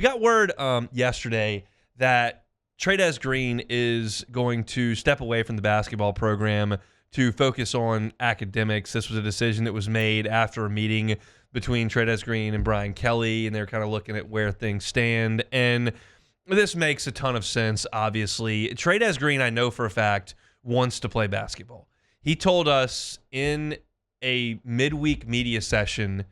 We got word yesterday that Trey'Dez Green is going to step away from the basketball program to focus on academics. This was a decision that was made after a meeting between Trey'Dez Green and Brian Kelly, and they're kind of looking at where things stand. And this makes a ton of sense, obviously. Trey'Dez Green, I know for a fact, wants to play basketball. He told us in a midweek media session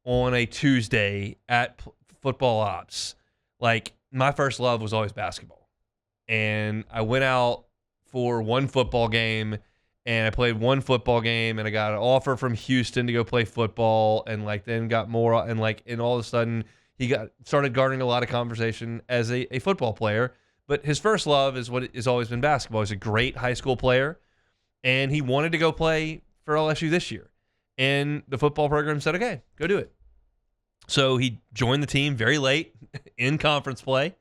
on a Tuesday at Football Ops, like, my first love was always basketball. And I went out for one football game, and I played one football game, and I got an offer from Houston to go play football, and then got more, and all of a sudden he started garnering a lot of conversation as a football player. But his first love is what has always been basketball. He's a great high school player, and he wanted to go play for LSU this year. And the football program said, okay, go do it. So he joined the team very late in conference play.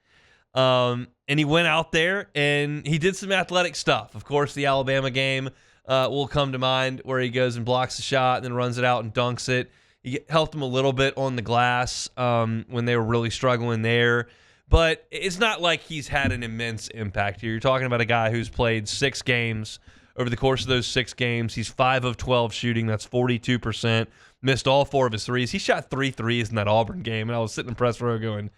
And he went out there and he did some athletic stuff. Of course, the Alabama game will come to mind, where he goes and blocks the shot and then runs it out and dunks it. He helped him a little bit on the glass when they were really struggling there. But it's not like he's had an immense impact here. You're talking about a guy who's played 6 games. Over the course of those 6 games, he's 5 of 12 shooting. That's 42%. Missed all 4 of his threes. He shot 3 threes in that Auburn game, and I was sitting in the press row going,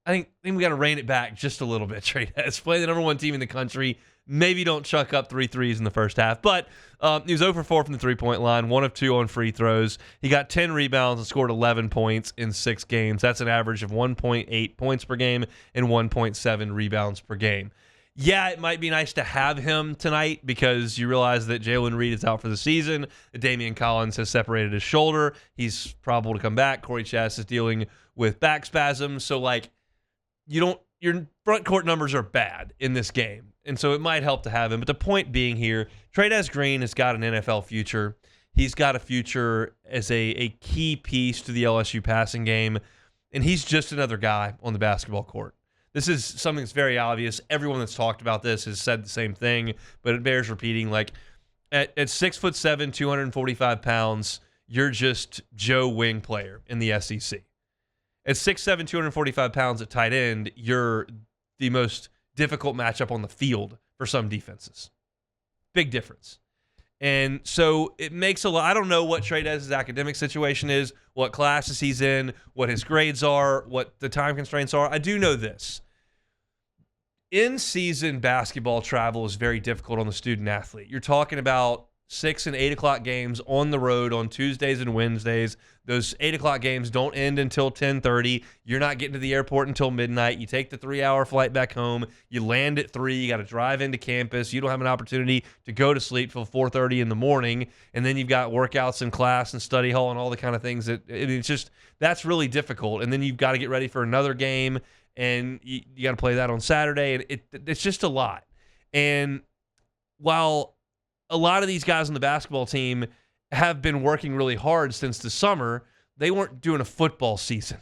I think we got to rein it back just a little bit, Trey'Dez. Play the number 1 team in the country. Maybe don't chuck up 3 threes in the first half. But he was 0 for 4 from the three-point line, 1 of 2 on free throws. He got 10 rebounds and scored 11 points in 6 games. That's an average of 1.8 points per game and 1.7 rebounds per game. Yeah, it might be nice to have him tonight because you realize that Jalen Reed is out for the season. Damian Collins has separated his shoulder. He's probable to come back. Corey Chess is dealing with back spasms. So, your front court numbers are bad in this game. And so it might help to have him. But the point being here, Trey'Dez Green has got an NFL future. He's got a future as a key piece to the LSU passing game. And he's just another guy on the basketball court. This is something that's very obvious. Everyone that's talked about this has said the same thing, but it bears repeating. At 6'7", 245 pounds, you're just Joe Wing player in the SEC. At 6'7", 245 pounds at tight end, you're the most difficult matchup on the field for some defenses. Big difference. And so it makes a lot. I don't know what Trey'Dez's academic situation is, what classes he's in, what his grades are, what the time constraints are. I do know this. In-season basketball travel is very difficult on the student athlete. You're talking about 6 and 8 o'clock games on the road on Tuesdays and Wednesdays. Those 8 o'clock games don't end until 10:30. You're not getting to the airport until midnight. You take the 3-hour flight back home. You land at 3. You got to drive into campus. You don't have an opportunity to go to sleep till 4:30 in the morning. And then you've got workouts in class and study hall and all the kind of things that's really difficult. And then you've got to get ready for another game, and you got to play that on Saturday. And it's just a lot. And while a lot of these guys on the basketball team have been working really hard since the summer, they weren't doing a football season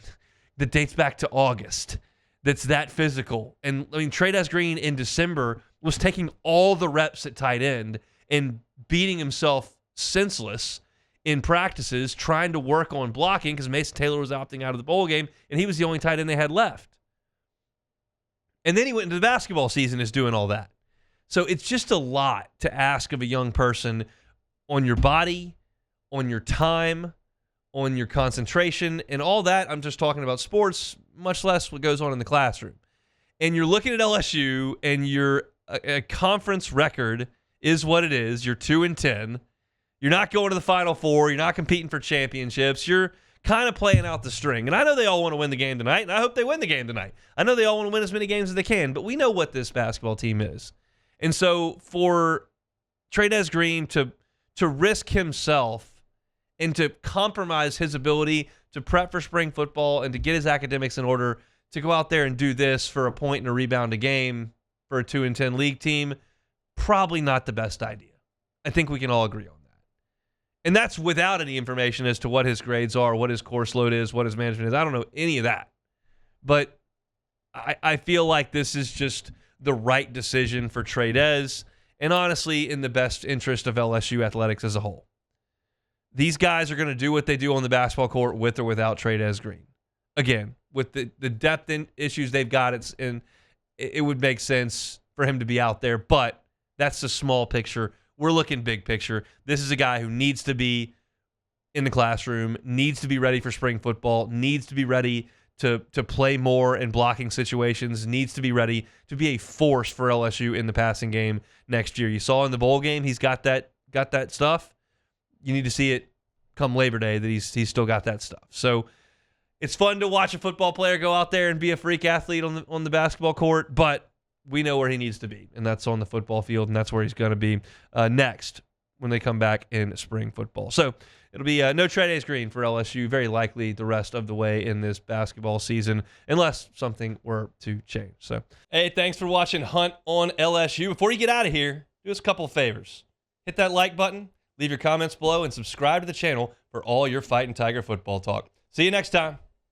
that dates back to August that's that physical. And Trey'Dez Green in December was taking all the reps at tight end and beating himself senseless in practices, trying to work on blocking because Mason Taylor was opting out of the bowl game, and he was the only tight end they had left. And then he went into the basketball season is doing all that. So it's just a lot to ask of a young person on your body, on your time, on your concentration, and all that. I'm just talking about sports, much less what goes on in the classroom. And you're looking at LSU, and your a conference record is what it is. You're 2-10. You're not going to the Final Four. You're not competing for championships. You're kind of playing out the string. And I know they all want to win the game tonight, and I hope they win the game tonight. I know they all want to win as many games as they can, but we know what this basketball team is. And so for Trey'Dez Green to risk himself and to compromise his ability to prep for spring football and to get his academics in order to go out there and do this for a point and a rebound a game for a 2-10 league team, probably not the best idea. I think we can all agree on that. And that's without any information as to what his grades are, what his course load is, what his management is. I don't know any of that. But I feel like this is just the right decision for Trey'Dez, and honestly, in the best interest of LSU athletics as a whole. These guys are going to do what they do on the basketball court with or without Trey'Dez Green. Again, with the depth issues they've got, it would make sense for him to be out there. But that's the small picture. We're looking big picture. This is a guy who needs to be in the classroom, needs to be ready for spring football, needs to be ready to play more in blocking situations, needs to be ready to be a force for LSU in the passing game next year. You saw in the bowl game, he's got that stuff. You need to see it come Labor Day that he's still got that stuff. So it's fun to watch a football player go out there and be a freak athlete on the basketball court, but we know where he needs to be, and that's on the football field, and that's where he's going to be next when they come back in spring football. So it'll be no Trey'Dez Green for LSU, very likely the rest of the way in this basketball season, unless something were to change. So, hey, thanks for watching Hunt on LSU. Before you get out of here, do us a couple of favors. Hit that like button, leave your comments below, and subscribe to the channel for all your Fighting Tiger football talk. See you next time.